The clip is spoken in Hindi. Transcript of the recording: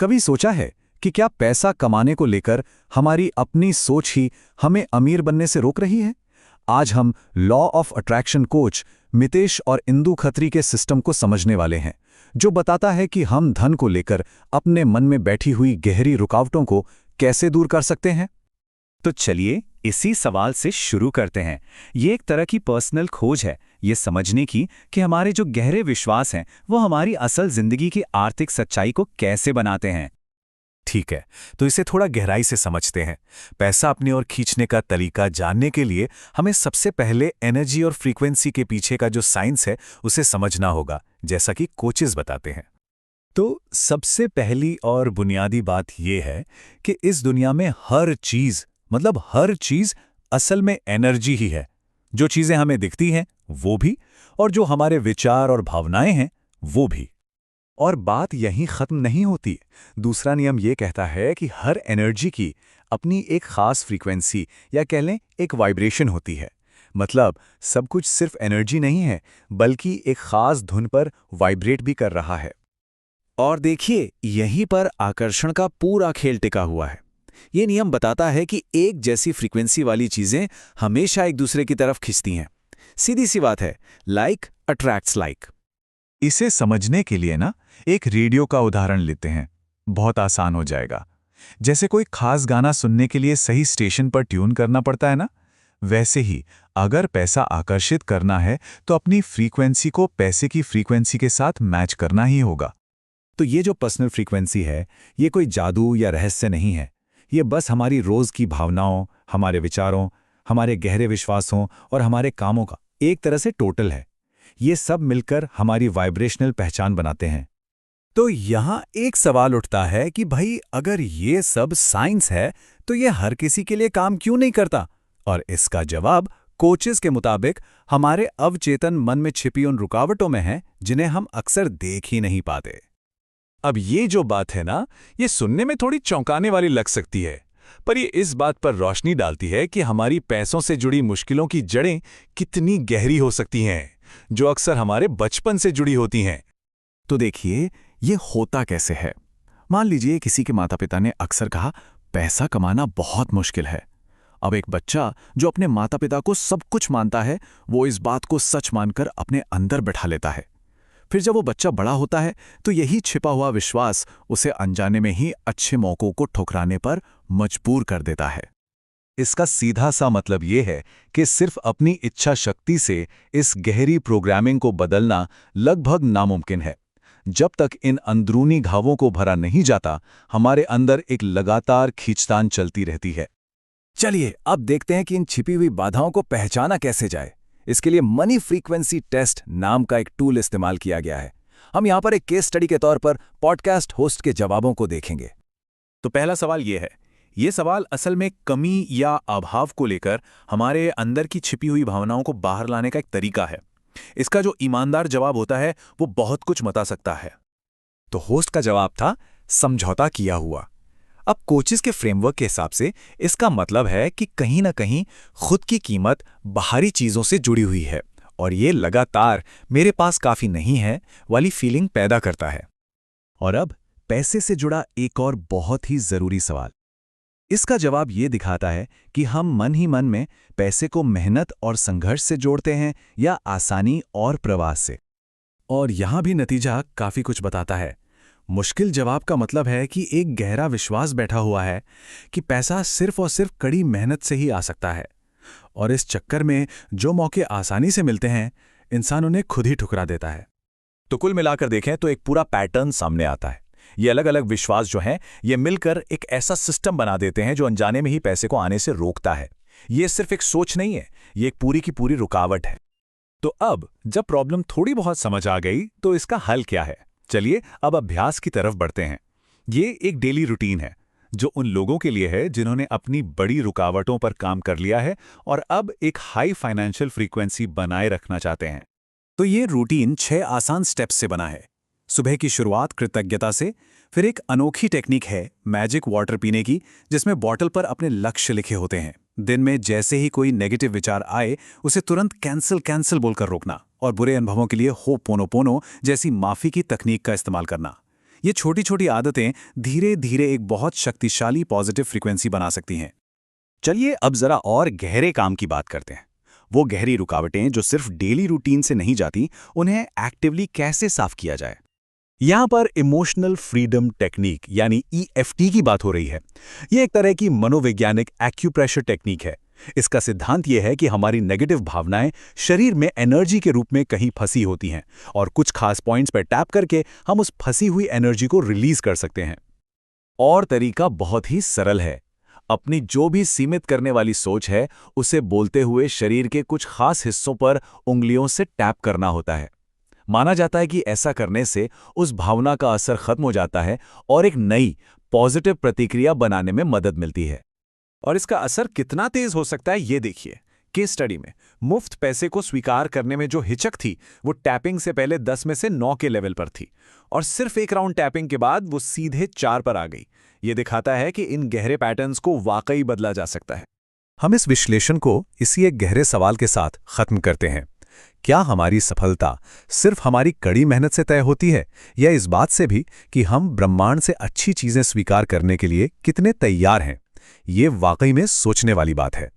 कभी सोचा है कि क्या पैसा कमाने को लेकर हमारी अपनी सोच ही हमें अमीर बनने से रोक रही है? आज हम law of attraction coach Mitesh और इंदु खत्री के सिस्टम को समझने वाले हैं, जो बताता है कि हम धन को लेकर अपने मन में बैठी हुई गहरी रुकावटों को कैसे दूर कर सकते हैं। तो चलिए इसी सवाल से शुरू करते हैं। ये एक तरह की पर्सनल खोज है, ये समझने की कि हमारे जो गहरे विश्वास हैं वो हमारी असल जिंदगी की आर्थिक सच्चाई को कैसे बनाते हैं। ठीक है, तो इसे थोड़ा गहराई से समझते हैं। पैसा अपनी ओर खींचने का तरीका जानने के लिए हमें सबसे पहले एनर्जी और फ्रीक्वेंसी के पीछे का जो साइंस है उसे समझना होगा, जैसा कि कोचेस बताते हैं। तो सबसे पहली और बुनियादी बात यह है कि इस दुनिया में हर चीज असल में एनर्जी ही है। जो चीजें हमें दिखती हैं वो भी, और जो हमारे विचार और भावनाएं हैं वो भी। और बात यहीं खत्म नहीं होती। दूसरा नियम ये कहता है कि हर एनर्जी की अपनी एक खास फ्रीक्वेंसी या कह लें एक वाइब्रेशन होती है। मतलब सब कुछ सिर्फ एनर्जी नहीं है, बल्कि एक खास धुन पर वाइब्रेट भी कर रहा है। और देखिए, यहीं पर आकर्षण का पूरा खेल टिका हुआ है। ये नियम बताता है कि एक जैसी फ्रीक्वेंसी वाली चीजें हमेशा एक दूसरे की तरफ खिंचती हैं। सीधी सी बात है, लाइक अट्रैक्ट्स लाइक। इसे समझने के लिए ना एक रेडियो का उदाहरण लेते हैं, बहुत आसान हो जाएगा। जैसे कोई खास गाना सुनने के लिए सही स्टेशन पर ट्यून करना पड़ता है ना, वैसे ही अगर पैसा आकर्षित करना है तो अपनी फ्रीक्वेंसी को पैसे की फ्रीक्वेंसी के साथ मैच करना ही होगा। तो ये जो पर्सनल फ्रीक्वेंसी है, ये कोई जादू या रहस्य नहीं है। ये बस हमारी रोज की भावनाओं, हमारे विचारों, हमारे गहरे विश्वासों और हमारे कामों का एक तरह से टोटल है। ये सब मिलकर हमारी वाइब्रेशनल पहचान बनाते हैं। तो यहां एक सवाल उठता है कि भाई अगर ये सब साइंस है तो ये हर किसी के लिए काम क्यों नहीं करता? और इसका जवाब कोचेस के मुताबिक हमारे अवचेतन मन में छिपी उन रुकावटों में है जिन्हें हम अक्सर देख ही नहीं पाते। अब ये जो बात है ना, ये सुनने में थोड़ी चौंकाने वाली लग सकती है, पर ये इस बात पर रोशनी डालती है कि हमारी पैसों से जुड़ी मुश्किलों की जड़ें कितनी गहरी हो सकती हैं, जो अक्सर हमारे बचपन से जुड़ी होती हैं। तो देखिए, ये होता कैसे है। मान लीजिए किसी के माता पिता ने अक्सर कहा, पैसा कमाना बहुत मुश्किल है। अब एक बच्चा जो अपने माता पिता को सब कुछ मानता है, वो इस बात को सच मानकर अपने अंदर बैठा लेता है। फिर जब वो बच्चा बड़ा होता है तो यही छिपा हुआ विश्वास उसे अनजाने में ही अच्छे मौकों को ठुकराने पर मजबूर कर देता है। इसका सीधा सा मतलब ये है कि सिर्फ अपनी इच्छा शक्ति से इस गहरी प्रोग्रामिंग को बदलना लगभग नामुमकिन है। जब तक इन अंदरूनी घावों को भरा नहीं जाता, हमारे अंदर एक लगातार खींचतान चलती रहती है। चलिए अब देखते हैं कि इन छिपी हुई बाधाओं को पहचाना कैसे जाए। इसके लिए मनी फ्रीक्वेंसी टेस्ट नाम का एक टूल इस्तेमाल किया गया है। हम यहाँ पर एक केस स्टडी के तौर पर पॉडकास्ट होस्ट के जवाबों को देखेंगे। तो पहला सवाल ये है। ये सवाल असल में कमी या अभाव को लेकर हमारे अंदर की छिपी हुई भावनाओं को बाहर लाने का एक तरीका है। इसका जो ईमानदार जवाब होता है वो बहुत कुछ बता सकता है। तो होस्ट का जवाब था, समझौता किया हुआ। अब कोचेस के फ्रेमवर्क के हिसाब से इसका मतलब है कि कहीं ना कहीं खुद की कीमत बाहरी चीजों से जुड़ी हुई है, और ये लगातार मेरे पास काफी नहीं है वाली फीलिंग पैदा करता है। और अब पैसे से जुड़ा एक और बहुत ही जरूरी सवाल। इसका जवाब ये दिखाता है कि हम मन ही मन में पैसे को मेहनत और संघर्ष से जोड़ते हैं या आसानी और प्रवास से। और यहां भी नतीजा काफी कुछ बताता है। मुश्किल जवाब का मतलब है कि एक गहरा विश्वास बैठा हुआ है कि पैसा सिर्फ और सिर्फ कड़ी मेहनत से ही आ सकता है, और इस चक्कर में जो मौके आसानी से मिलते हैं, इंसान उन्हें खुद ही ठुकरा देता है। तो कुल मिलाकर देखें तो एक पूरा पैटर्न सामने आता है। ये अलग अलग विश्वास जो हैं, ये मिलकर एक ऐसा सिस्टम बना देते हैं जो अनजाने में ही पैसे को आने से रोकता है। ये सिर्फ एक सोच नहीं है, ये एक पूरी की पूरी रुकावट है। तो अब जब प्रॉब्लम थोड़ी बहुत समझ आ गई तो इसका हल क्या है? चलिए अब अभ्यास की तरफ बढ़ते हैं। ये एक डेली रूटीन है जो उन लोगों के लिए है जिन्होंने अपनी बड़ी रुकावटों पर काम कर लिया है और अब एक हाई फाइनेंशियल फ्रीक्वेंसी बनाए रखना चाहते हैं। तो ये रूटीन 6 आसान स्टेप्स से बना है। सुबह की शुरुआत कृतज्ञता से, फिर एक अनोखी टेक्निक है मैजिक वाटर पीने की, जिसमें बॉटल पर अपने लक्ष्य लिखे होते हैं। दिन में जैसे ही कोई नेगेटिव विचार आए, उसे तुरंत कैंसिल बोलकर रोकना, और बुरे अनुभवों के लिए होपोनोपोनो जैसी माफी की तकनीक का इस्तेमाल करना। ये छोटी छोटी आदतें धीरे धीरे एक बहुत शक्तिशाली पॉजिटिव फ्रीक्वेंसी बना सकती हैं। चलिए अब जरा और गहरे काम की बात करते हैं। वो गहरी रुकावटें जो सिर्फ डेली रूटीन से नहीं जाती, उन्हें एक्टिवली कैसे साफ किया जाए। यहाँ पर इमोशनल फ्रीडम टेक्निक यानी EFT की बात हो रही है। ये एक तरह की मनोवैज्ञानिक एक्यूप्रेशर टेक्निक है। इसका सिद्धांत ये है कि हमारी नेगेटिव भावनाएं शरीर में एनर्जी के रूप में कहीं फंसी होती हैं और कुछ खास पॉइंट्स पर टैप करके हम उस फंसी हुई एनर्जी को रिलीज कर सकते हैं। और तरीका बहुत ही सरल है। अपनी जो भी सीमित करने वाली सोच है उसे बोलते हुए शरीर के कुछ खास हिस्सों पर उंगलियों से टैप करना होता है। माना जाता है कि ऐसा करने से उस भावना का असर खत्म हो जाता है और एक नई पॉजिटिव प्रतिक्रिया बनाने में मदद मिलती है। और इसका असर कितना तेज हो सकता है ये देखिए। केस स्टडी में मुफ्त पैसे को स्वीकार करने में जो हिचक थी वो टैपिंग से पहले 10 में से 9 के लेवल पर थी और सिर्फ एक राउंड टैपिंग के बाद वो सीधे 4 पर आ गई। ये दिखाता है कि इन गहरे पैटर्न्स को वाकई बदला जा सकता है। हम इस विश्लेषण को इसी एक गहरे सवाल के साथ खत्म करते हैं। क्या हमारी सफलता सिर्फ हमारी कड़ी मेहनत से तय होती है, या इस बात से भी कि हम ब्रह्मांड से अच्छी चीजें स्वीकार करने के लिए कितने तैयार हैं? ये वाकई में सोचने वाली बात है।